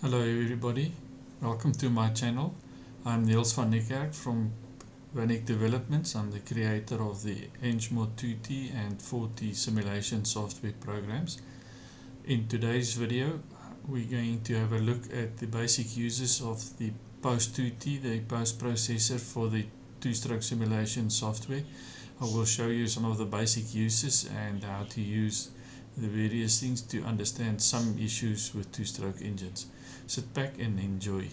Hello everybody, welcome to my channel. I'm Niels van Niekerk from Vanik Developments. I'm the creator of the Post2T and 4T simulation software programs. In today's video, we're going to have a look at the basic uses of the Post2T, the post processor for the two-stroke simulation software. I will show you some of the basic uses and how to use the various things to understand some issues with two-stroke engines. Sit back and enjoy.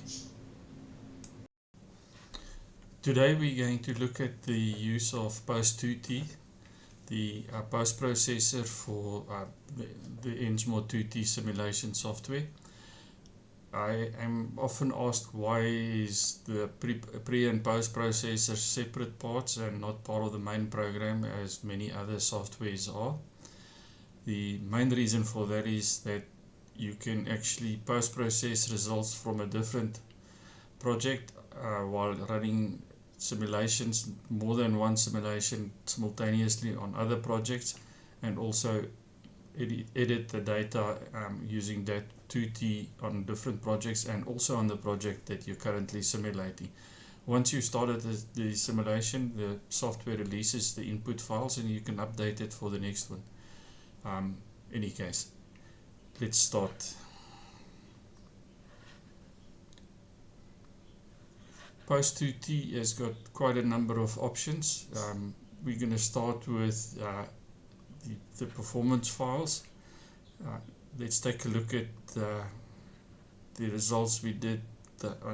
Today we're going to look at the use of Post2T, the post processor for the Post2T simulation software. I am often asked why is the pre and post processor separate parts and not part of the main program as many other softwares are. The main reason for that is that you can actually post-process results from a different project while running simulations, more than one simulation simultaneously on other projects, and also edit the data using that 2T on different projects and also on the project that you're currently simulating. Once you started the simulation, the software releases the input files and you can update it for the next one. Any case, let's start. Post2T has got quite a number of options. We're going to start with the performance files. Let's take a look at the results we did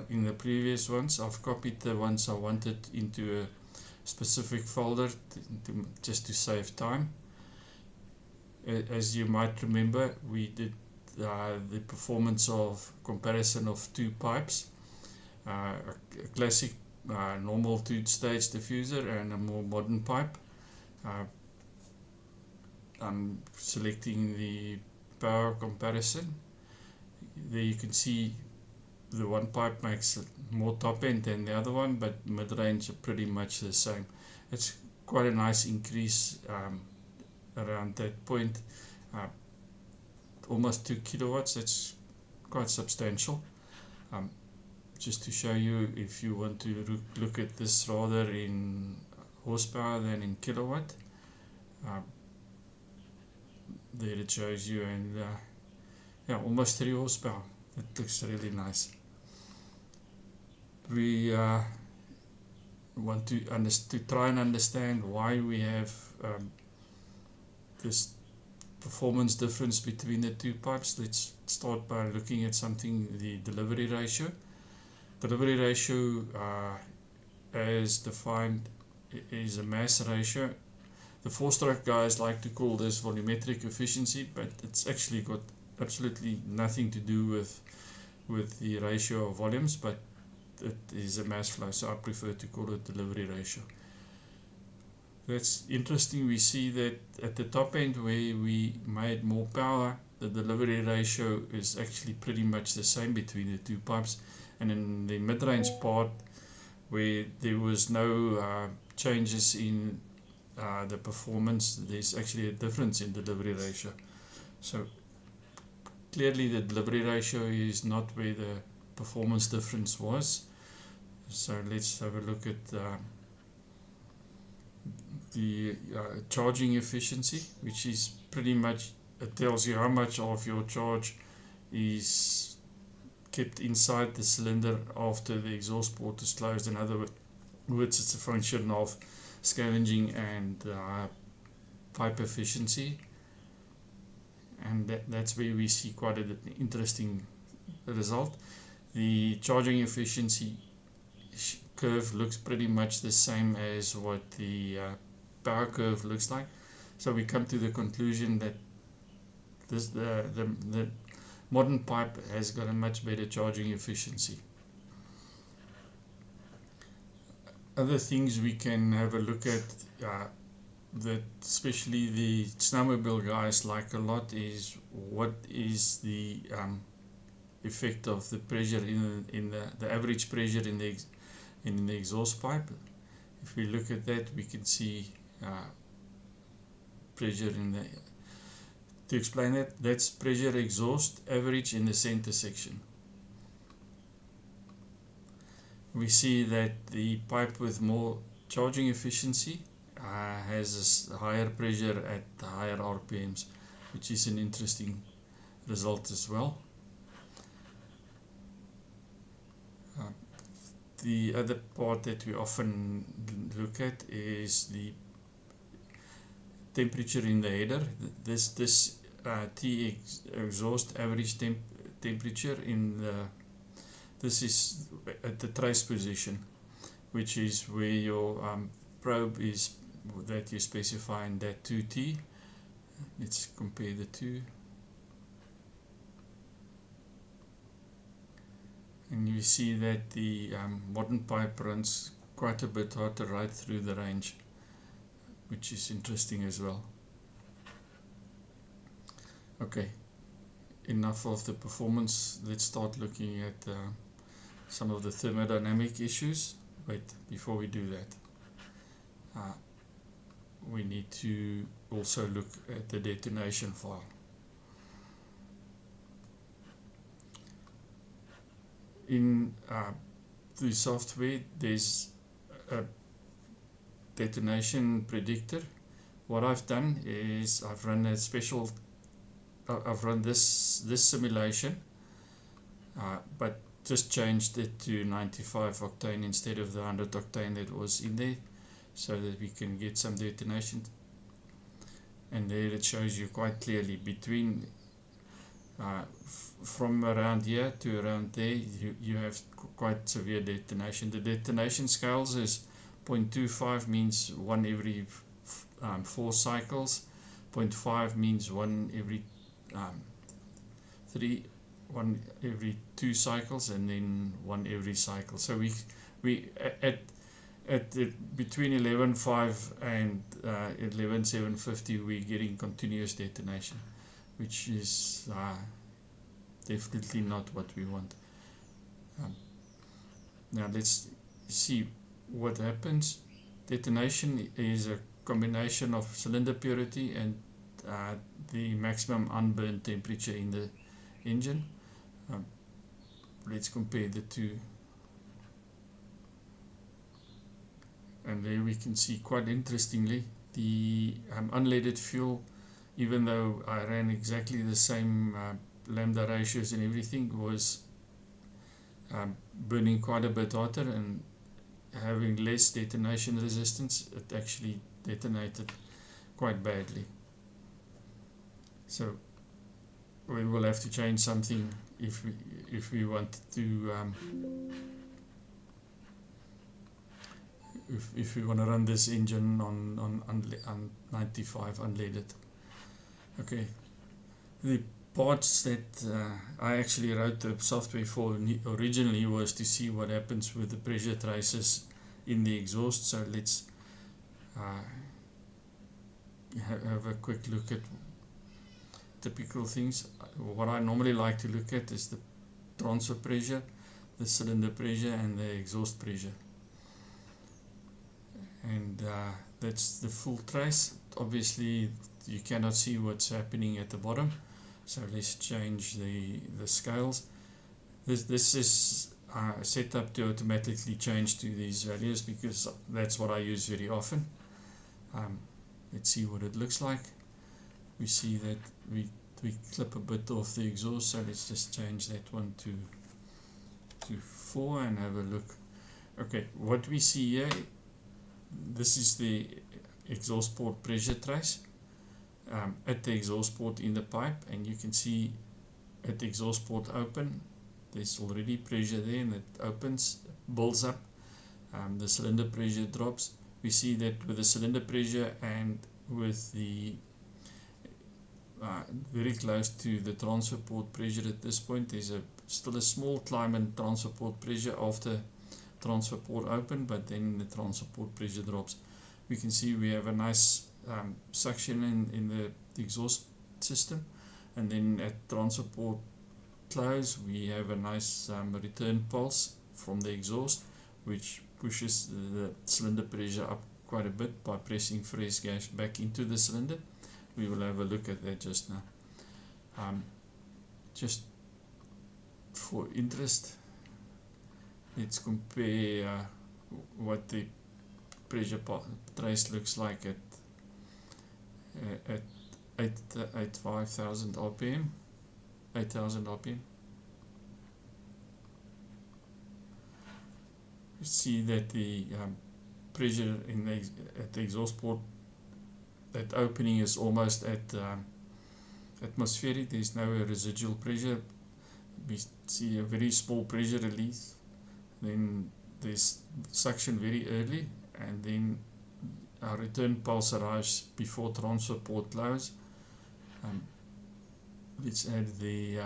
in the previous ones. I've copied the ones I wanted into a specific folder just to save time. As you might remember, we did the performance of comparison of two pipes, a classic normal two-stage diffuser and a more modern pipe. I'm selecting the power comparison. There you can see the one pipe makes more top end than the other one, but mid-range are pretty much the same. It's quite a nice increase around that point, almost 2 kilowatts. That's quite substantial. Just to show you, if you want to look at this rather in horsepower than in kilowatt, there it shows you, and yeah, almost 3 horsepower. That looks really nice. We want to try and understand why we have this performance difference between the two pipes. Let's start by looking at something, the delivery ratio. Delivery ratio as defined is a mass ratio. The four-stroke guys like to call this volumetric efficiency, but it's actually got absolutely nothing to do with the ratio of volumes, but it is a mass flow, so I prefer to call it delivery ratio. That's interesting. We see that at the top end where we made more power, the delivery ratio is actually pretty much the same between the two pipes, and in the mid-range part where there was no changes in the performance, there's actually a difference in delivery ratio. So clearly the delivery ratio is not where the performance difference was. So let's have a look at the charging efficiency, which is pretty much, it tells you how much of your charge is kept inside the cylinder after the exhaust port is closed. In other words, it's a function of scavenging and pipe efficiency, and that's where we see quite an interesting result. The charging efficiency curve looks pretty much the same as what the power curve looks like, so we come to the conclusion that the modern pipe has got a much better charging efficiency. Other things we can have a look at that especially the snowmobile guys like a lot is what is the effect of the pressure in the average pressure in the exhaust pipe. If we look at that, we can see pressure in the, to explain it, that's pressure exhaust average in the center section. we see that the pipe with more charging efficiency has a higher pressure at higher RPMs, which is an interesting result as well. The other part that we often look at is the temperature in the header. This T exhaust average temperature in the, this is at the trace position, which is where your probe is that you specify in that 2T. Let's compare the two. And you see that the modern pipe runs quite a bit hotter right through the range, which is interesting as well. Okay, enough of the performance. Let's start looking at some of the thermodynamic issues. Wait, before we do that, we need to also look at the detonation file. In the software, there's a detonation predictor. What I've done is I've run a special, I've run this simulation, but just changed it to 95 octane instead of the 100 octane that was in there, so that we can get some detonation. And there it shows you quite clearly between from around here to around there, you have quite severe detonation. The detonation scales is 0.25 means 1 every 4 cycles, 0.5 means 1 every 1 every 2 cycles, and then 1 every cycle. So we at between 11.5 and 11.750 we're getting continuous detonation, which is definitely not what we want. Now let's see what happens. Detonation is a combination of cylinder purity and the maximum unburned temperature in the engine. Let's compare the two. And there we can see quite interestingly the unleaded fuel, even though I ran exactly the same lambda ratios and everything, was burning quite a bit hotter and having less detonation resistance. It actually detonated quite badly. So we will have to change something if we want to if we want to run this engine on 95 unleaded. Okay, the parts that I actually wrote the software for originally was to see what happens with the pressure traces in the exhaust. So let's have a quick look at typical things. What I normally like to look at is the transfer pressure, the cylinder pressure, and the exhaust pressure. And that's the full trace. Obviously you cannot see what's happening at the bottom, so let's change the scales. This is set up to automatically change to these values because that's what I use very often. Let's see what it looks like. We see that we clip a bit off the exhaust, so let's just change that one to 4 and have a look. Okay, what we see here, this is the exhaust port pressure trace at the exhaust port in the pipe, and you can see at the exhaust port open there's already pressure there, and it opens, builds up, the cylinder pressure drops. We see that with the cylinder pressure and with the very close to the transfer port pressure at this point, there's still a small climb in transfer port pressure after transfer port open, but then the transfer port pressure drops. We can see we have a nice suction in the exhaust system, and then at transfer port close we have a nice return pulse from the exhaust, which pushes the cylinder pressure up quite a bit by pressing fresh gas back into the cylinder. We will have a look at that just now. Just for interest, let's compare what the pressure trace looks like at 5,000 RPM, 8,000 RPM. You see that the pressure in at the exhaust port, that opening is almost at atmospheric. There's no residual pressure. We see a very small pressure release, then there's suction very early, and then our return pulse arrives before transfer port close. Let's add the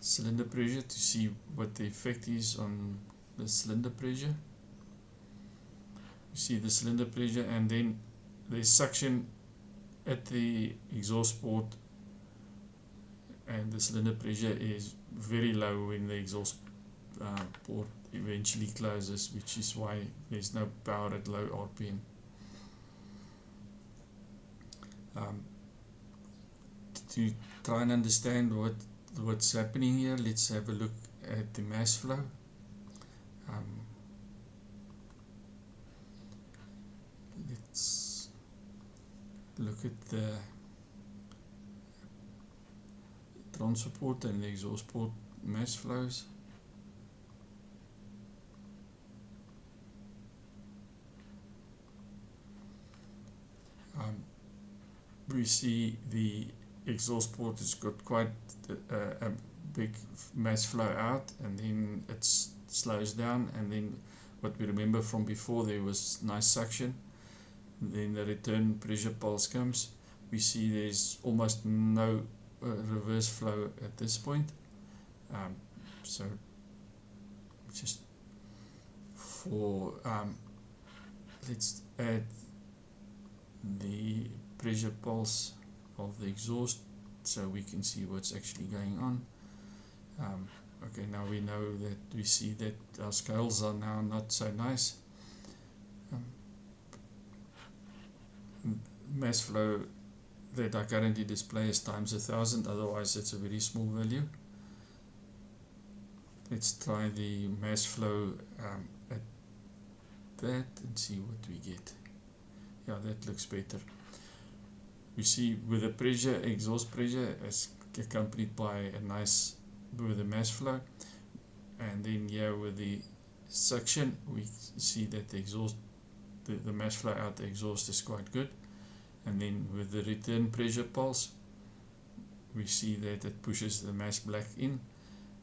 cylinder pressure to see what the effect is on the cylinder pressure. You see the cylinder pressure, and then there's suction at the exhaust port, and the cylinder pressure is very low when the exhaust port eventually closes, which is why there's no power at low RPM. To try and understand what's happening here, let's have a look at the mass flow. Let's look at the transfer port and the exhaust port mass flows. We see the exhaust port has got quite a big mass flow out, and then it slows down, and then what we remember from before, there was nice suction. Then the return pressure pulse comes. We see there's almost no reverse flow at this point. So just for let's add the pressure pulse of the exhaust so we can see what's actually going on. Okay, now we know that we see that our scales are now not so nice. Mass flow that I currently display is times 1,000, otherwise it's a very small value. Let's try the mass flow at that and see what we get. Yeah, that looks better. We see with the pressure, exhaust pressure is accompanied by a nice with the mass flow, and then here with the suction we see that the exhaust, the mass flow out the exhaust is quite good, and then with the return pressure pulse we see that it pushes the mass black in.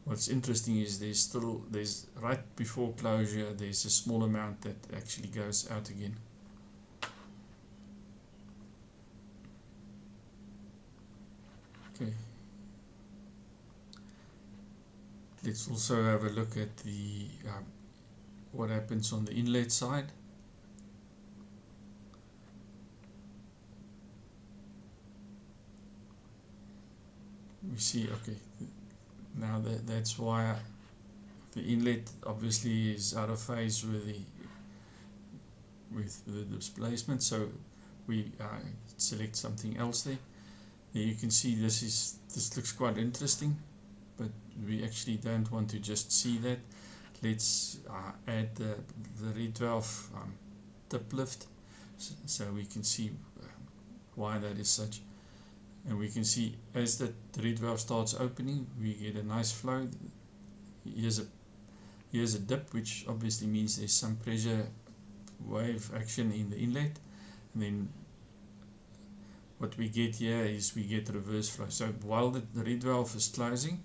What's interesting is there's right before closure there's a small amount that actually goes out again. Okay, let's also have a look at the what happens on the inlet side. We see, okay, now that's why the inlet obviously is out of phase with the displacement, so we select something else there. You can see this looks quite interesting, but we actually don't want to just see that. Let's add the reed valve tip lift so we can see why that is such. And we can see as the reed valve starts opening, we get a nice flow. Here's a dip, which obviously means there's some pressure wave action in the inlet, and then what we get here is we get reverse flow. So while the reed valve is closing,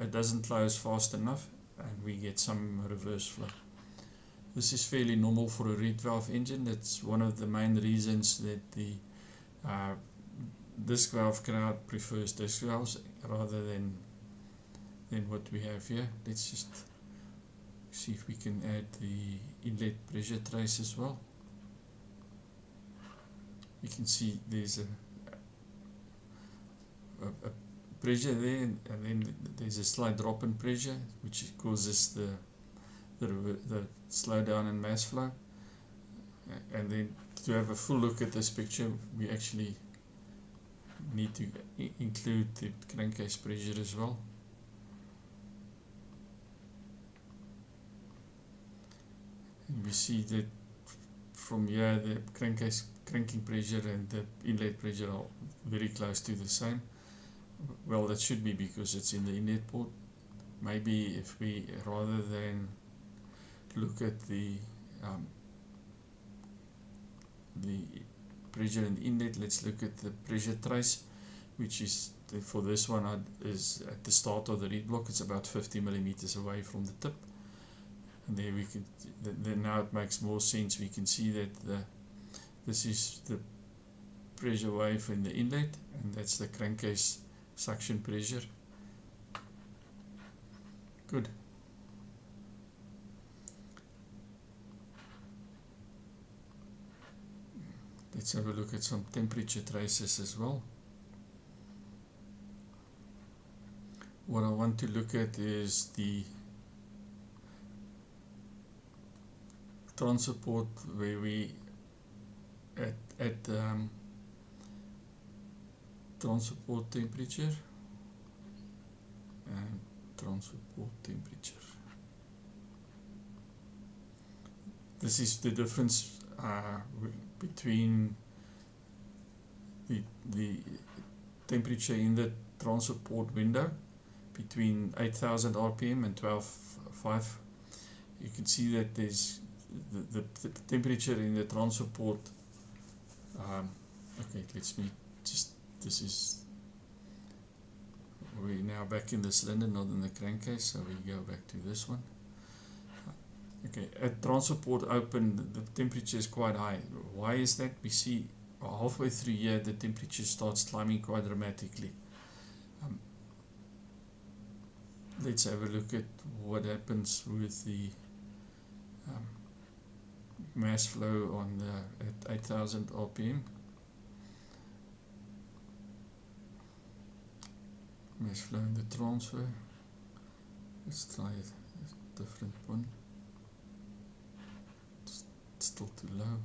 it doesn't close fast enough, and we get some reverse flow. This is fairly normal for a reed valve engine. That's one of the main reasons that the disc valve crowd prefers disc valves rather than what we have here. Let's just see if we can add the inlet pressure trace as well. You can see there's a pressure there, and then there's a slight drop in pressure, which causes the slowdown in mass flow. And then to have a full look at this picture, we actually need to include the crankcase pressure as well. And we see that from here the crankcase cranking pressure and the inlet pressure are very close to the same. Well, that should be because it's in the inlet port. Maybe if we, rather than look at the pressure in the inlet, let's look at the pressure trace, which is for this one is at the start of the reed block. It's about 50 millimeters away from the tip, and there we can then now it makes more sense. We can see that this is the pressure wave in the inlet, and that's the crankcase suction pressure. Good. Let's have a look at some temperature traces as well. What I want to look at is the transfer port where we at transfer port temperature and transfer port temperature. This is the difference between the temperature in the transfer port window between 8000 RPM and 12.5. You can see that there's the temperature in the transfer port. Okay, let's me just, this is, we're now back in the cylinder, not in the crankcase, so we go back to this one. Okay, at transfer port open, the temperature is quite high. Why is that? We see halfway through here the temperature starts climbing quite dramatically. Let's have a look at what happens with the mass flow on the at 8000 RPM. Mass flow in the transfer. Let's try a different one. It's still too low.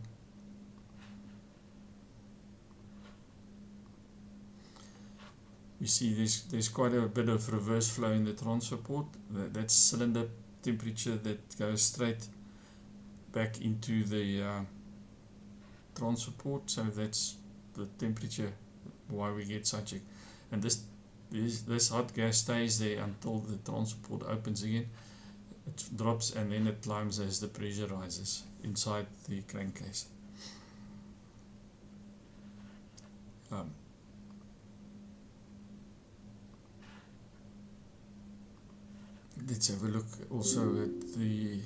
We see there's quite a bit of reverse flow in the transfer port. That's cylinder temperature that goes straight back into the transfer port. So that's the temperature why we get such a, and this hot gas stays there until the transfer port opens again. It drops and then it climbs as the pressure rises inside the crankcase. Let's have a look also at the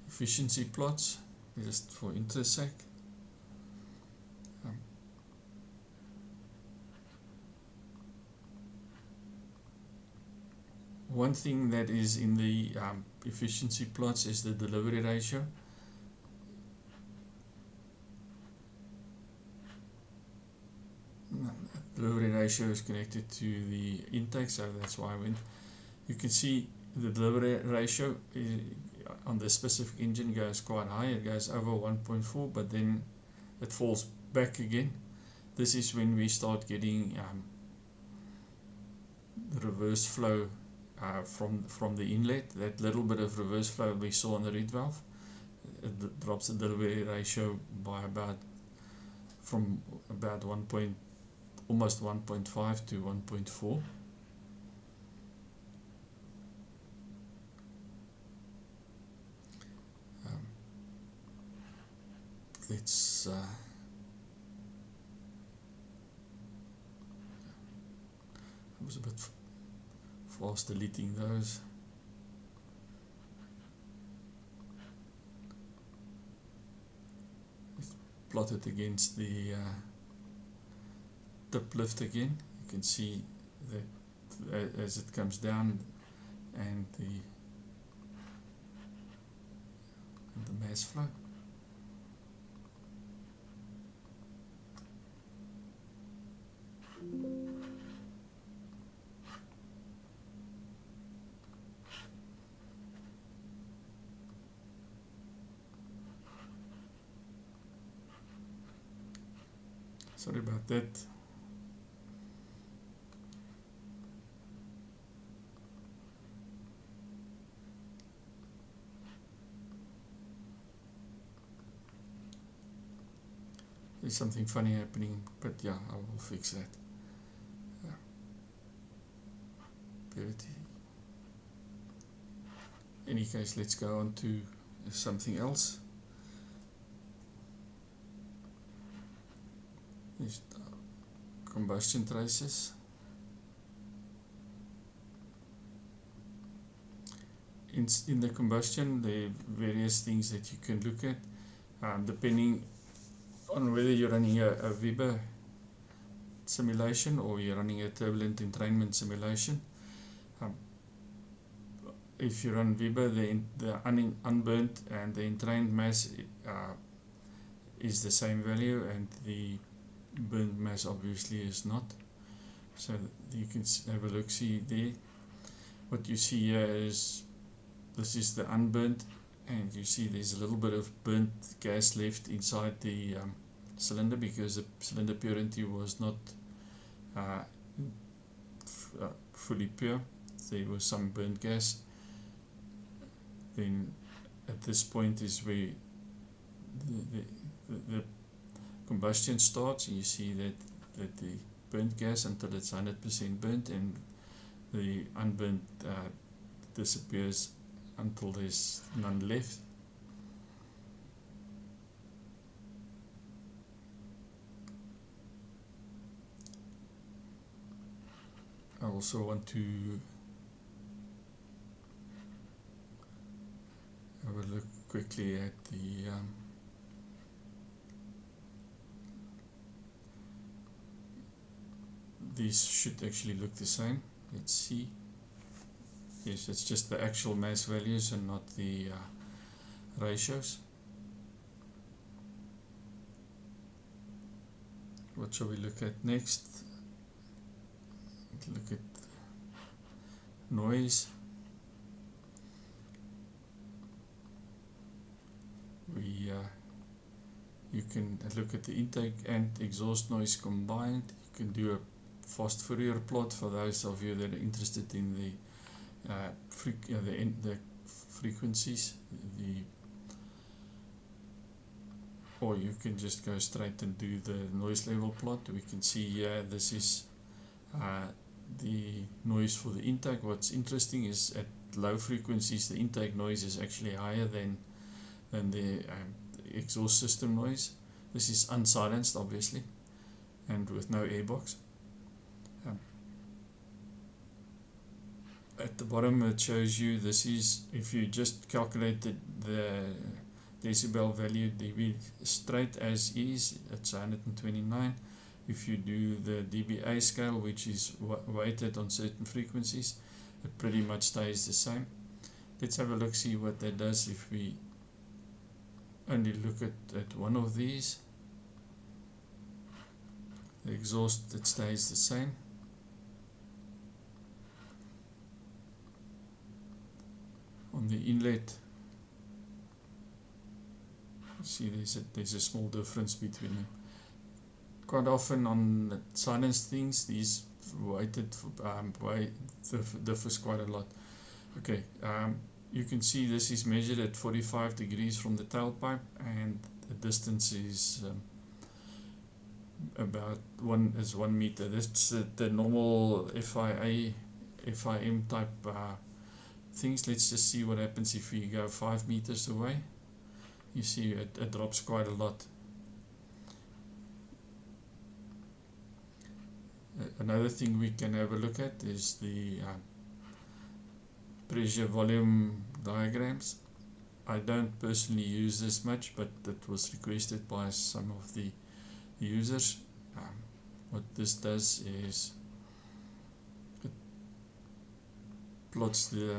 efficiency plots, just for interest sake. One thing that is in the efficiency plots is the delivery ratio. Delivery ratio is connected to the intake, so that's why I went. You can see the delivery ratio on the specific engine goes quite high. It goes over 1.4, but then it falls back again. This is when we start getting the reverse flow from the inlet. That little bit of reverse flow we saw on the reed valve, it drops the delivery ratio by from about almost 1.5 to 1.4. Let's I was a bit fast deleting those. Let's plot it against the tip lift again. You can see that as it comes down and the mass flow. Sorry about that. there's something funny happening, but yeah, I will fix that. Purity. In any case, let's go on to something else. There's combustion traces. In the combustion, there are various things that you can look at, depending on whether you're running a Weber simulation or you're running a turbulent entrainment simulation. If you run Weber, the unburnt and the entrained mass is the same value, and the burnt mass obviously is not. So you can have a look, see there. What you see here is, this is the unburnt, and you see there's a little bit of burnt gas left inside the cylinder because the cylinder purity was not fully pure. There was some burnt gas. Then at this point is where the combustion starts. You see that the burnt gas until it's 100% burnt, and the unburnt disappears until there's none left. I also want to have a look quickly at the these should actually look the same. Let's see. Yes, it's just the actual mass values and not the ratios. What shall we look at next? Look at noise. You can look at the intake and exhaust noise combined. You can do a fast Fourier plot for those of you that are interested in the frequencies, or you can just go straight and do the noise level plot. We can see here, this is the noise for the intake. What's interesting is at low frequencies the intake noise is actually higher than the exhaust system noise. This is unsilenced obviously, and with no airbox. At the bottom it shows you, this is if you just calculated the decibel value dB straight as is, it's 129. If you do the dBA scale, which is weighted on certain frequencies, it pretty much stays the same. Let's have a look, see what that does if we only look at one of these. The exhaust, it stays the same. On the inlet, you see there's a small difference between them. Quite often on silenced things, these weighted differs quite a lot. Okay, you can see this is measured at 45 degrees from the tailpipe, and the distance is about 1 meter. That's the normal FIM type things. Let's just see what happens if we go 5 meters away. You see it drops quite a lot. Another thing we can have a look at is the pressure volume diagrams. I don't personally use this much, but it was requested by some of the users. What this does is it plots the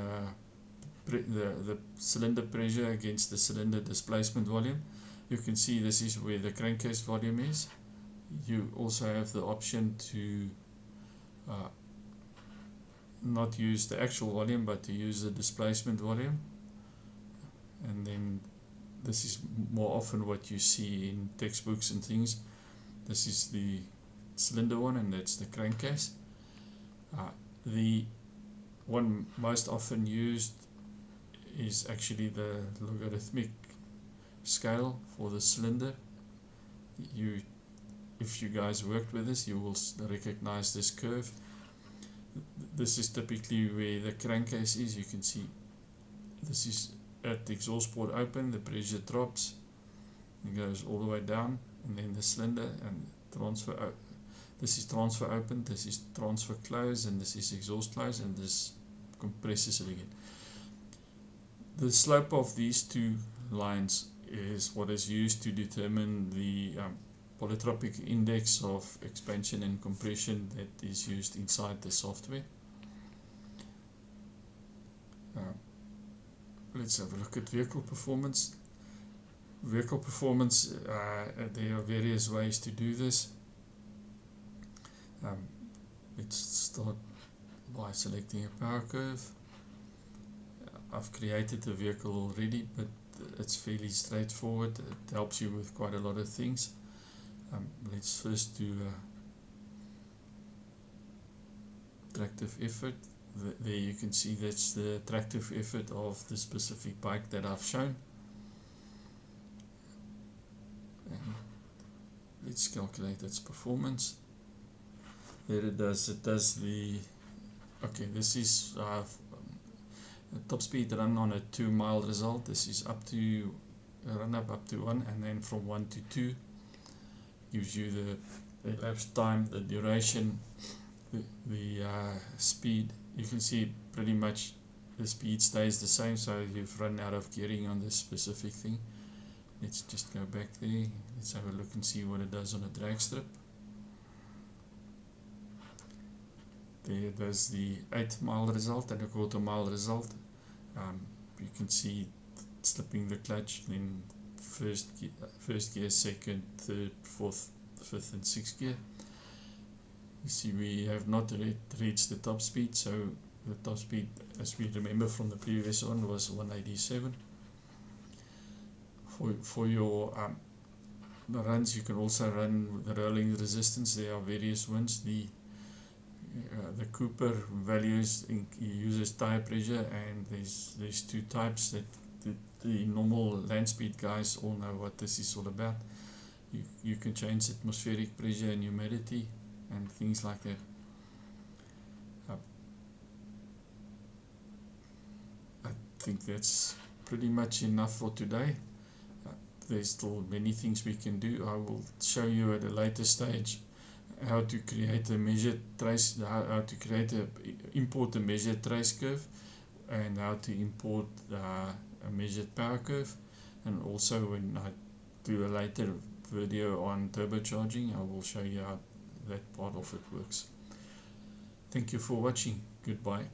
cylinder pressure against the cylinder displacement volume. You can see this is where the crankcase volume is. You also have the option to not use the actual volume, but to use the displacement volume, and then this is more often what you see in textbooks and things. This is the cylinder one, and that's the crankcase. The one most often used is actually the logarithmic scale for the cylinder. You if you guys worked with this, you will recognize this curve. This is typically where the crankcase is. You can see this is at the exhaust port open, the pressure drops, it goes all the way down, and then the cylinder and transfer. This is transfer open, this is transfer close, and this is exhaust close, and this compresses it again. The slope of these two lines is what is used to determine the polytropic index of expansion and compression that is used inside the software. Let's have a look at vehicle performance. Vehicle performance, there are various ways to do this. Let's start by selecting a power curve. I've created the vehicle already, but it's fairly straightforward. It helps you with quite a lot of things. Let's first do tractive effort. There you can see that's the tractive effort of the specific bike that I've shown. And let's calculate its performance. There it does the, okay, this is top speed run on a 2 mile result. This is up to run up to 1, and then from 1 to 2 gives you the elapsed time, the duration, the speed. You can see pretty much the speed stays the same, so you've run out of gearing on this specific thing. Let's just go back there. Let's have a look and see what it does on a drag strip. There it does the 8 mile result and a 1/4 mile result. You can see slipping the clutch, then first gear, second, third, fourth, fifth and sixth gear. You see we have not reached the top speed, so the top speed, as we remember from the previous one, was 187. For your runs, you can also run the rolling resistance. There are various ones. The Cooper values uses tire pressure, and there's two types that the normal land speed guys all know what this is all about. You can change atmospheric pressure and humidity and things like that. I think that's pretty much enough for today. There's still many things we can do. I will show you at a later stage how to create a measured trace, how to import a measured trace curve, and how to import a measured power curve. And also, when I do a later video on turbocharging, I will show you how that part of it works. Thank you for watching. Goodbye.